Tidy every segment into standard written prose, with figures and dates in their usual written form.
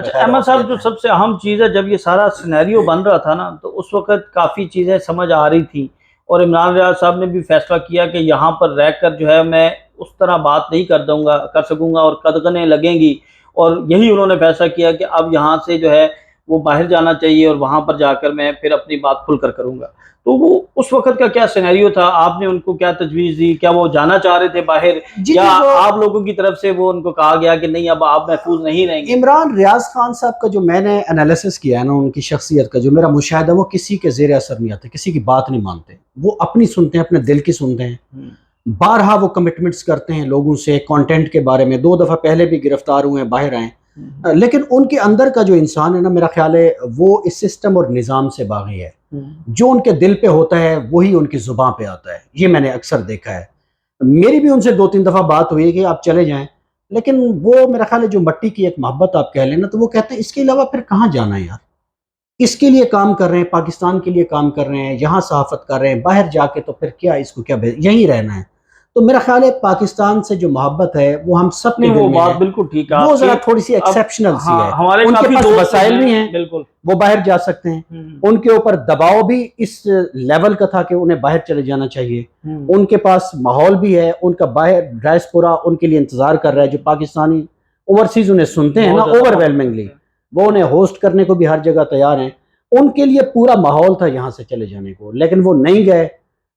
اچھا احمد صاحب، جو سب سے اہم چیز ہے، جب یہ سارا سینیریو بن رہا تھا نا، تو اس وقت کافی چیزیں سمجھ آ رہی تھی، اور عمران ریاض صاحب نے بھی فیصلہ کیا کہ یہاں پر رہ کر جو ہے میں اس طرح بات نہیں کر سکوں گا اور قدغنیں لگیں گی، اور یہی انہوں نے فیصلہ کیا کہ اب یہاں سے جو ہے وہ باہر جانا چاہیے، اور وہاں پر جا کر میں پھر اپنی بات کھل کر کروں گا۔ تو وہ اس وقت کا کیا سینیریو تھا؟ آپ نے ان کو کیا تجویز دی؟ کیا وہ جانا چاہ رہے تھے باہر، یا آپ لوگوں کی طرف سے وہ ان کو کہا گیا کہ نہیں اب آپ محفوظ نہیں رہیں گے؟ عمران ریاض خان صاحب کا جو میں نے انالیسس کیا ہے نا، ان کی شخصیت کا جو میرا مشاہدہ، وہ کسی کے زیر اثر نہیں آتے، کسی کی بات نہیں مانتے، وہ اپنی سنتے ہیں، اپنے دل کی سنتے ہیں۔ بارہا وہ کمٹمنٹس کرتے ہیں لوگوں سے کانٹینٹ کے بارے میں، 2 دفعہ پہلے بھی گرفتار ہوئے ہیں، باہر آئے، لیکن ان کے اندر کا جو انسان ہے نا، میرا خیال ہے وہ اس سسٹم اور نظام سے باغی ہے۔ جو ان کے دل پہ ہوتا ہے وہی ان کی زباں پہ آتا ہے، یہ میں نے اکثر دیکھا ہے۔ میری بھی ان سے 2-3 دفعہ بات ہوئی کہ آپ چلے جائیں، لیکن وہ میرا خیال ہے جو مٹی کی ایک محبت آپ کہہ لیں نا، تو وہ کہتے ہیں اس کے علاوہ پھر کہاں جانا ہے یار، اس کے لیے کام کر رہے ہیں، پاکستان کے لیے کام کر رہے ہیں، یہاں صحافت کر رہے ہیں، باہر جا کے تو پھر کیا، اس کو کیا یہیں رہنا ہے۔ تو میرا خیال ہے پاکستان سے جو محبت ہے وہ ہم سب کے دل میں ہے، بالکل ٹھیک ہے، وہ ذرا تھوڑی سی ایکسیپشنل سی ہے۔ ہمارے ان کے کافی پاس دوست وسائل بھی ہیں، بالکل وہ باہر جا سکتے ہیں، ان کے اوپر دباؤ بھی اس لیول کا تھا کہ انہیں باہر چلے جانا چاہیے، ان کے پاس ماحول بھی ہے، ان کا باہر ڈائسپورا ان کے لیے انتظار کر رہا ہے، جو پاکستانی اوورسیز انہیں سنتے ہیں نا اوور ویلمنگلی، وہ انہیں ہوسٹ کرنے کو بھی ہر جگہ تیار ہیں، ان کے لیے پورا ماحول تھا یہاں سے چلے جانے کو، لیکن وہ نہیں گئے۔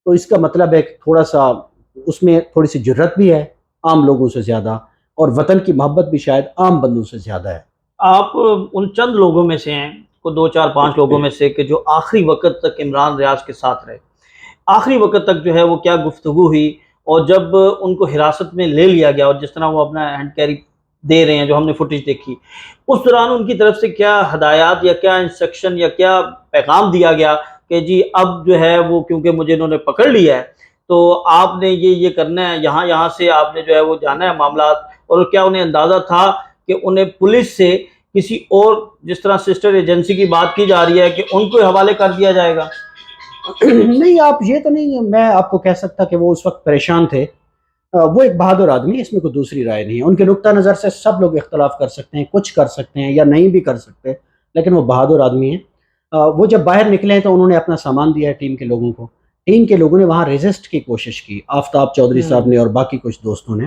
تو اس کا مطلب ہے کہ تھوڑا سا اس میں تھوڑی سی جرت بھی ہے عام لوگوں سے زیادہ، اور وطن کی محبت بھی شاید عام بندوں سے زیادہ ہے۔ آپ ان چند لوگوں میں سے ہیں، کو 2-4-5 لوگوں میں سے، کہ جو آخری وقت تک عمران ریاض کے ساتھ رہے، آخری وقت تک جو ہے وہ کیا گفتگو ہوئی، اور جب ان کو حراست میں لے لیا گیا، اور جس طرح وہ اپنا ہینڈ کیری دے رہے ہیں جو ہم نے فوٹیج دیکھی، اس دوران ان کی طرف سے کیا ہدایات یا کیا انسٹرکشن یا کیا پیغام دیا گیا کہ جی اب جو ہے وہ کیونکہ مجھے انہوں نے پکڑ لیا ہے تو آپ نے یہ کرنا ہے، یہاں سے آپ نے جو ہے وہ جانا ہے معاملات؟ اور کیا انہیں اندازہ تھا کہ انہیں پولیس سے کسی اور، جس طرح سسٹر ایجنسی کی بات کی جا رہی ہے، کہ ان کو حوالے کر دیا جائے گا؟ نہیں، آپ یہ تو نہیں، میں آپ کو کہہ سکتا کہ وہ اس وقت پریشان تھے۔ وہ ایک بہادر آدمی ہے، اس میں کوئی دوسری رائے نہیں ہے، ان کے نقطہ نظر سے سب لوگ اختلاف کر سکتے ہیں، کچھ کر سکتے ہیں یا نہیں بھی کر سکتے، لیکن وہ بہادر آدمی ہیں۔ وہ جب باہر نکلے ہیں تو انہوں نے اپنا سامان دیا ہے ٹیم کے لوگوں کو، ٹیم کے لوگوں نے وہاں ریزسٹ کی کوشش کی، آفتاب چودھری صاحب نے اور باقی کچھ دوستوں نے،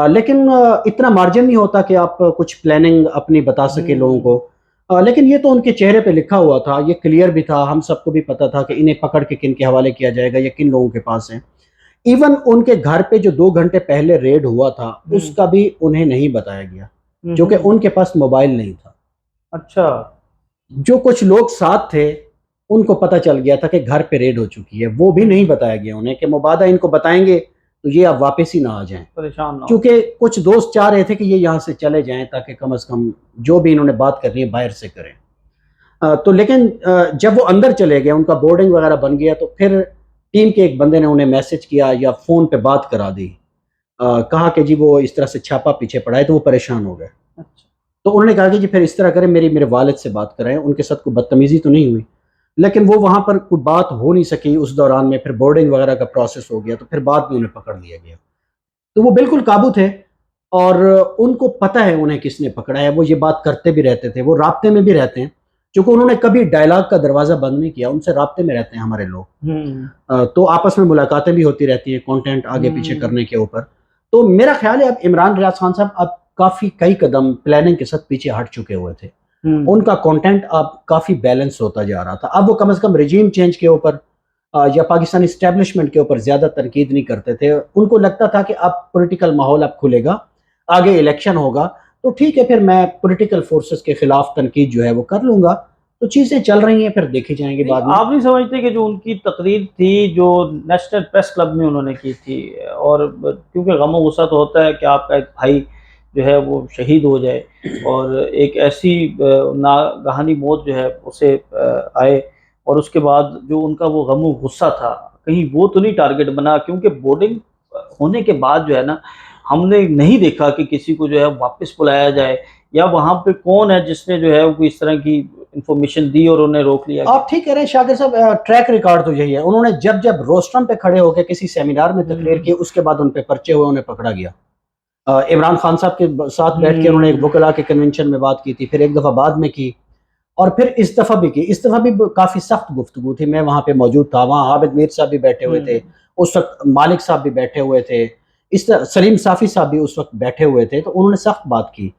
لیکن اتنا مارجن نہیں ہوتا کہ آپ کچھ پلاننگ اپنی بتا سکے لوگوں کو، لیکن یہ تو ان کے چہرے پہ لکھا ہوا تھا، یہ کلیئر بھی تھا، ہم سب کو بھی پتا تھا کہ انہیں پکڑ کے کن کے حوالے کیا جائے گا یا کن لوگوں کے پاس ہیں۔ ایون ان کے گھر پہ جو 2 گھنٹے پہلے ریڈ ہوا تھا اس کا بھی انہیں نہیں بتایا گیا، جو کہ ان کے پاس موبائل نہیں تھا۔ اچھا، جو کچھ لوگ ساتھ تھے ان کو پتہ چل گیا تھا کہ گھر پہ ریڈ ہو چکی ہے، وہ بھی نہیں بتایا گیا انہیں کہ مبادہ ان کو بتائیں گے تو یہ اب واپس ہی نہ آ جائیں، پریشان نہ ہو۔ کیونکہ کچھ دوست چاہ رہے تھے کہ یہ یہاں سے چلے جائیں تاکہ کم از کم جو بھی انہوں نے بات کرنی ہے باہر سے کریں۔ تو لیکن جب وہ اندر چلے گئے، ان کا بورڈنگ وغیرہ بن گیا، تو پھر ٹیم کے ایک بندے نے انہیں میسج کیا یا فون پہ بات کرا دی، کہا کہ جی وہ اس طرح سے چھاپا پیچھے پڑا ہے، تو وہ پریشان ہو گئے۔ تو انہوں نے کہا کہ جی پھر اس طرح کریں، میرے والد سے بات کرائیں، ان کے ساتھ کوئی بدتمیزی تو نہیں ہوئی، لیکن وہ وہاں پر کوئی بات ہو نہیں سکی اس دوران میں، پھر بورڈنگ وغیرہ کا پروسیس ہو گیا، تو پھر بعد میں انہیں پکڑ لیا گیا۔ تو وہ بالکل قابو تھے، اور ان کو پتہ ہے انہیں کس نے پکڑا ہے، وہ یہ بات کرتے بھی رہتے تھے، وہ رابطے میں بھی رہتے ہیں، چونکہ انہوں نے کبھی ڈائلاگ کا دروازہ بند نہیں کیا، ان سے رابطے میں رہتے ہیں ہمارے لوگ، تو آپس میں ملاقاتیں بھی ہوتی رہتی ہیں کانٹینٹ آگے پیچھے کرنے کے اوپر۔ تو میرا خیال ہے اب عمران ریاض خان صاحب اب کئی قدم پلاننگ کے ساتھ پیچھے ہٹ چکے ہوئے تھے، ان کا کانٹینٹ اب کافی بیلنس ہوتا جا رہا تھا، اب وہ کم از کم رجیم چینج کے اوپر یا پاکستانی اسٹیبلشمنٹ کے اوپر زیادہ تنقید نہیں کرتے تھے، ان کو لگتا تھا کہ اب پولیٹیکل ماحول اب کھلے گا، آگے الیکشن ہوگا، تو ٹھیک ہے پھر میں پولیٹیکل فورسز کے خلاف تنقید جو ہے وہ کر لوں گا، تو چیزیں چل رہی ہیں، پھر دیکھی جائیں گی بعد میں۔ آپ نہیں سمجھتے کہ جو ان کی تقریر تھی جو نیشنل پریس کلب میں انہوں نے کی تھی، اور کیونکہ غم و غصہ تو ہوتا ہے کہ آپ کا ایک بھائی جو ہے وہ شہید ہو جائے، اور ایک ایسی ناگہانی موت جو ہے اسے آئے، اور اس کے بعد جو ان کا وہ غم و غصہ تھا، کہیں وہ تو نہیں ٹارگٹ بنا؟ کیونکہ بورڈنگ ہونے کے بعد جو ہے نا، ہم نے نہیں دیکھا کہ کسی کو جو ہے واپس بلایا جائے، یا وہاں پہ کون ہے جس نے جو ہے وہ اس طرح کی انفارمیشن دی اور انہیں روک لیا گیا۔ آپ ٹھیک کہہ رہے ہیں شاکر صاحب، ٹریک ریکارڈ تو یہی ہے، انہوں نے جب روسٹرم پہ کھڑے ہو کے کسی سیمینار میں تقریر کی، اس کے بعد ان پہ پرچے ہوئے، انہیں پکڑا گیا، عمران خان صاحب کے ساتھ بیٹھ کے انہوں نے ایک وکلا کے کنونشن میں بات کی تھی، پھر ایک دفعہ بعد میں کی، اور پھر اس دفعہ بھی کی. اس دفعہ بھی کافی سخت گفتگو تھی، میں وہاں پہ موجود تھا. وہاں عابد میر صاحب بھی بیٹھے ہوئے تھے اس وقت، مالک صاحب بھی بیٹھے ہوئے تھے، اس طرح سلیم صافی صاحب بھی اس وقت بیٹھے ہوئے تھے، تو انہوں نے سخت بات کی.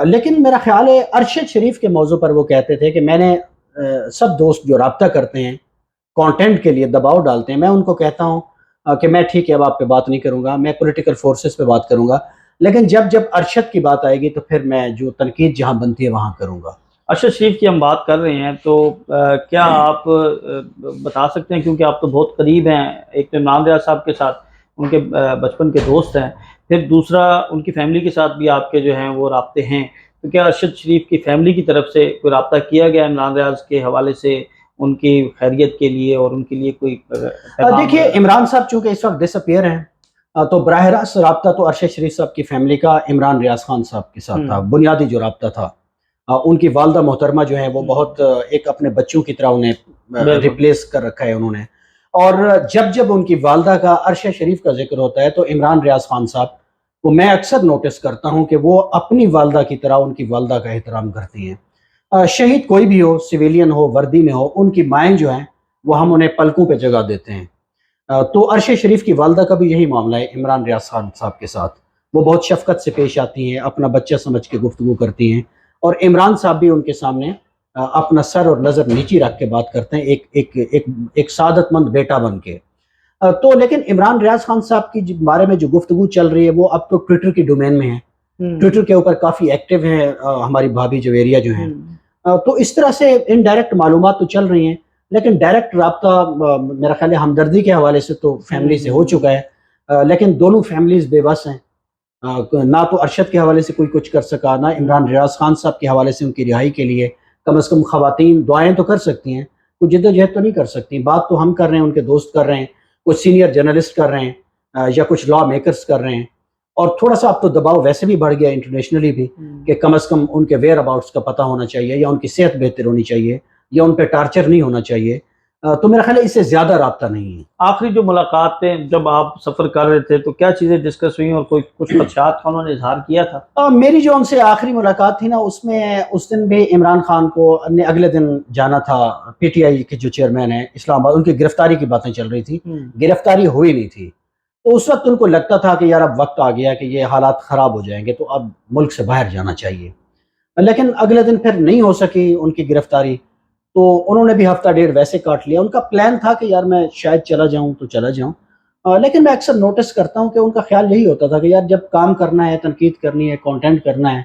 لیکن میرا خیال ہے ارشد شریف کے موضوع پر وہ کہتے تھے کہ میں نے سب دوست جو رابطہ کرتے ہیں کانٹینٹ کے لیے دباؤ ڈالتے ہیں، میں ان کو کہتا ہوں کہ میں ٹھیک ہے اب آپ پہ بات نہیں کروں گا، میں پولیٹیکل فورسز پہ بات کروں گا، لیکن جب ارشد کی بات آئے گی تو پھر میں جو تنقید جہاں بنتی ہے وہاں کروں گا. ارشد شریف کی ہم بات کر رہے ہیں تو کیا آپ بتا سکتے ہیں، کیونکہ آپ تو بہت قریب ہیں، ایک تو عمران ریاض صاحب کے ساتھ ان کے بچپن کے دوست ہیں، پھر دوسرا ان کی فیملی کے ساتھ بھی آپ کے جو ہیں وہ رابطے ہیں، تو کیا ارشد شریف کی فیملی کی طرف سے کوئی رابطہ کیا گیا عمران ریاض کے حوالے سے ان کی خیریت کے لیے اور ان کے لیے کوئی پیغام؟ دیکھیے عمران صاحب چونکہ اس وقت ڈس اپیئر ہیں، تو براہ راست رابطہ تو ارشد شریف صاحب کی فیملی کا عمران ریاض خان صاحب کے ساتھ تھا، بنیادی جو رابطہ تھا. ان کی والدہ محترمہ جو ہیں وہ بہت ایک اپنے بچوں کی طرح انہیں ریپلیس کر رکھا ہے انہوں نے. اور جب ان کی والدہ کا ارشد شریف کا ذکر ہوتا ہے تو عمران ریاض خان صاحب کو میں اکثر نوٹس کرتا ہوں کہ وہ اپنی والدہ کی طرح ان کی والدہ کا احترام کرتی ہیں. شہید کوئی بھی ہو، سویلین ہو، وردی میں ہو، ان کی مائیں جو ہیں وہ ہم انہیں پلکوں پہ جگہ دیتے ہیں. تو ارشد شریف کی والدہ کا بھی یہی معاملہ ہے عمران ریاض خان صاحب کے ساتھ، وہ بہت شفقت سے پیش آتی ہیں، اپنا بچہ سمجھ کے گفتگو کرتی ہیں، اور عمران صاحب بھی ان کے سامنے اپنا سر اور نظر نیچی رکھ کے بات کرتے ہیں، ایک سعادت مند بیٹا بن کے. تو لیکن عمران ریاض خان صاحب کی بارے میں جو گفتگو چل رہی ہے وہ اب تو ٹویٹر کی ڈومین میں ہے، ٹویٹر کے اوپر کافی ایکٹیو ہیں ہماری بھابھی جویریہ جو ہیں. تو اس طرح سے انڈائریکٹ معلومات تو چل رہی ہیں، لیکن ڈائریکٹ رابطہ میرا خیال ہے ہمدردی کے حوالے سے تو فیملی سے ہو چکا ہے، لیکن دونوں فیملیز بے بس ہیں. نہ تو ارشد کے حوالے سے کوئی کچھ کر سکا، نہ عمران ریاض خان صاحب کے حوالے سے ان کی رہائی کے لیے کم از کم خواتین دعائیں تو کر سکتی ہیں، کوئی جدوجہد تو نہیں کر سکتی. بات تو ہم کر رہے ہیں، ان کے دوست کر رہے ہیں، کچھ سینئر جرنلسٹ کر رہے ہیں، یا کچھ لا میکرز کر رہے ہیں. اور تھوڑا سا اب تو دباؤ ویسے بھی بڑھ گیا انٹرنیشنلی بھی کہ کم از کم ان کے ویئر اباؤٹس کا پتہ ہونا چاہیے، یا ان کی صحت بہتر ہونی چاہیے، یا ان پہ ٹارچر نہیں ہونا چاہیے. تو میرا خیال ہے اس سے زیادہ رابطہ نہیں ہے. آخری جو ملاقاتیں جب آپ سفر کر رہے تھے تو کیا چیزیں ڈسکس ہوئیں اور کوئی کچھ خدشات کا انہوں نے اظہار کیا تھا؟ میری جو ان سے آخری ملاقات تھی نا، اس میں اس دن بھی عمران خان کو نے اگلے دن جانا تھا، پی ٹی آئی کے جو چیئرمین ہیں اسلام آباد، ان کی گرفتاری کی باتیں چل رہی تھی، گرفتاری ہوئی نہیں تھی. تو اس وقت ان کو لگتا تھا کہ یار اب وقت آ گیا کہ یہ حالات خراب ہو جائیں گے تو اب ملک سے باہر جانا چاہیے. لیکن اگلے دن پھر نہیں ہو سکی ان کی گرفتاری، تو انہوں نے بھی ہفتہ ڈیڑھ ویسے کاٹ لیا. ان کا پلان تھا کہ یار میں شاید چلا جاؤں تو چلا جاؤں، لیکن میں اکثر نوٹس کرتا ہوں کہ ان کا خیال یہی ہوتا تھا کہ یار جب کام کرنا ہے، تنقید کرنی ہے، کانٹینٹ کرنا ہے،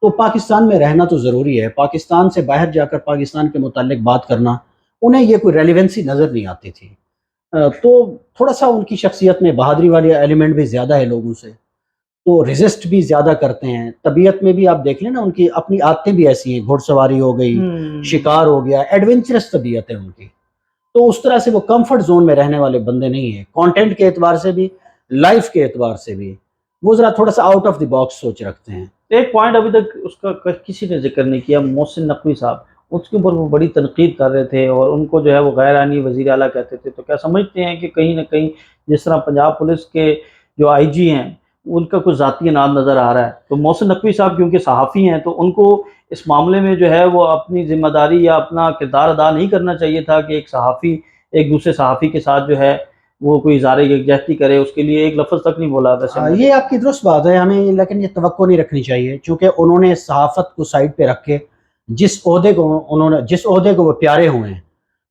تو پاکستان میں رہنا تو ضروری ہے. پاکستان سے باہر جا کر پاکستان کے متعلق بات کرنا انہیں یہ کوئی ریلیونسی نظر نہیں آتی تھی. تو تھوڑا سا ان کی شخصیت میں بہادری والی ایلیمنٹ بھی زیادہ ہے لوگوں سے، تو ریزسٹ بھی زیادہ کرتے ہیں. طبیعت میں بھی آپ دیکھ لیں نا، ان کی اپنی عادتیں بھی ایسی ہیں، گھوڑ سواری ہو گئی، شکار ہو گیا، ایڈونچرس طبیعت ہے ان کی. تو اس طرح سے وہ کمفرٹ زون میں رہنے والے بندے نہیں ہیں، کانٹینٹ کے اعتبار سے بھی، لائف کے اعتبار سے بھی وہ ذرا تھوڑا سا آؤٹ آف دی باکس سوچ رکھتے ہیں. ایک پوائنٹ ابھی تک اس کا کسی نے ذکر نہیں کیا، محسن نقوی صاحب، اس کے اوپر وہ بڑی تنقید کر رہے تھے اور ان کو جو ہے وہ غیر آئینی وزیر اعلیٰ کہتے تھے. تو کیا سمجھتے ہیں کہ کہیں نہ کہیں جس طرح پنجاب پولیس کے جو آئی جی ہیں ان کا کچھ ذاتی نام نظر آ رہا ہے، تو محسن نقوی صاحب کیونکہ صحافی ہیں تو ان کو اس معاملے میں جو ہے وہ اپنی ذمہ داری یا اپنا کردار ادا نہیں کرنا چاہیے تھا کہ ایک صحافی ایک دوسرے صحافی کے ساتھ جو ہے وہ کوئی اظہار یکجہتی کرے، اس کے لیے ایک لفظ تک نہیں بولا؟ ویسے یہ آپ کی درست بات ہے، ہمیں لیکن یہ توقع نہیں رکھنی چاہیے، چونکہ انہوں نے صحافت کو سائڈ پہ رکھ کے جس عہدے کو وہ پیارے ہوئے ہیں،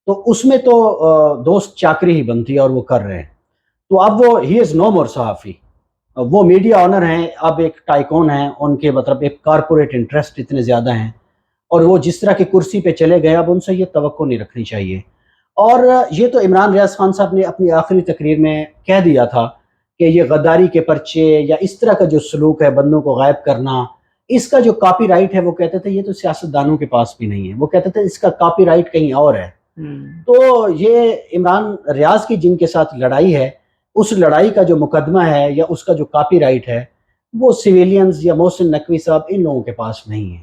تو اس میں تو دوست چاکری ہی بنتی ہے اور وہ کر رہے ہیں. تو اب وہ ہی از نو مور صحافی، وہ میڈیا آنر ہیں، اب ایک ٹائکون ہیں، ان کے مطلب ایک کارپوریٹ انٹرسٹ اتنے زیادہ ہیں، اور وہ جس طرح کی کرسی پہ چلے گئے، اب ان سے یہ توقع نہیں رکھنی چاہیے. اور یہ تو عمران ریاض خان صاحب نے اپنی آخری تقریر میں کہہ دیا تھا کہ یہ غداری کے پرچے یا اس طرح کا جو سلوک ہے، بندوں کو غائب کرنا، اس کا جو کاپی رائٹ ہے، وہ کہتے تھے یہ تو سیاستدانوں کے پاس بھی نہیں ہے، وہ کہتے تھے اس کا کاپی رائٹ کہیں اور ہے. تو یہ عمران ریاض کی جن کے ساتھ لڑائی ہے، اس لڑائی کا جو مقدمہ ہے یا اس کا جو کاپی رائٹ ہے، وہ سویلینز یا محسن نقوی صاحب ان لوگوں کے پاس نہیں ہے.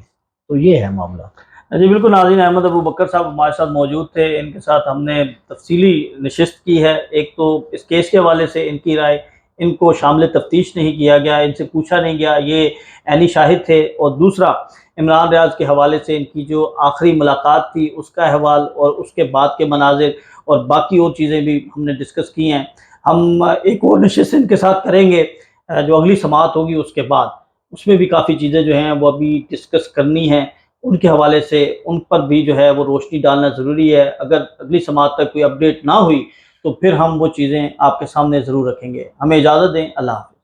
تو یہ ہے معاملہ. جی بالکل. ناظرین، احمد ابو بکر صاحب ہمارے ساتھ موجود تھے، ان کے ساتھ ہم نے تفصیلی نشست کی ہے، ایک تو اس کیس کے حوالے سے ان کی رائے، ان کو شامل تفتیش نہیں کیا گیا، ان سے پوچھا نہیں گیا، یہ عینی شاہد تھے۔ اور دوسرا عمران ریاض کے حوالے سے ان کی جو آخری ملاقات تھی اس کا احوال اور اس کے بعد کے مناظر اور باقی اور چیزیں بھی ہم نے ڈسکس کی ہیں۔ ہم ایک اور نشست ان کے ساتھ کریں گے جو اگلی سماعت ہوگی اس کے بعد، اس میں بھی کافی چیزیں جو ہیں وہ ابھی ڈسکس کرنی ہیں، ان کے حوالے سے ان پر بھی جو ہے وہ روشنی ڈالنا ضروری ہے۔ اگر اگلی سماعت تک کوئی اپڈیٹ نہ ہوئی تو پھر ہم وہ چیزیں آپ کے سامنے ضرور رکھیں گے۔ ہمیں اجازت دیں، اللہ حافظ۔